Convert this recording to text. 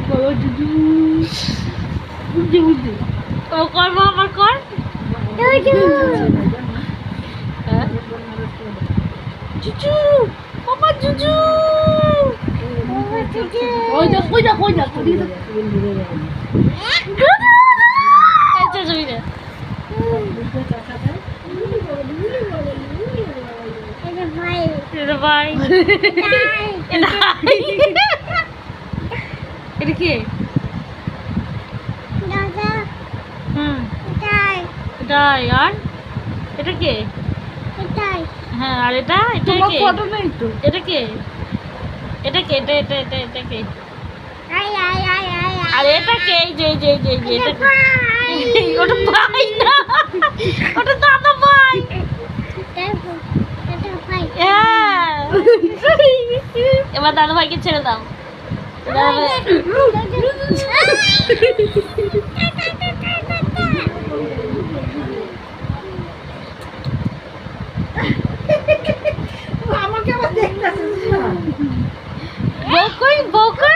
বলো জুজু বুঝি বুঝি ও কর মা আমার কর হ্যাঁ জুজু বাবা জুজু ওই দেখ ওই দেখ ওই দেখ আচ্ছা জুই রে এটা ভাই এটা কি হুম এটাই আর এটা কে হ্যাঁ আর এটা এটা তোমার কে ফটো নেই তো এটা কে এটা কে এটা এটা এটা এটা কে আর এটা কে এই যে এই যে এই যে এই যে এটা কে? ওটা ভাই না ওটা দাদা ভাই হ্যাঁ এবার দাদা ভাইকে ছেড়ে দাও দাদা ভাই আমাকে আবার দেখতেছিস না বউ কই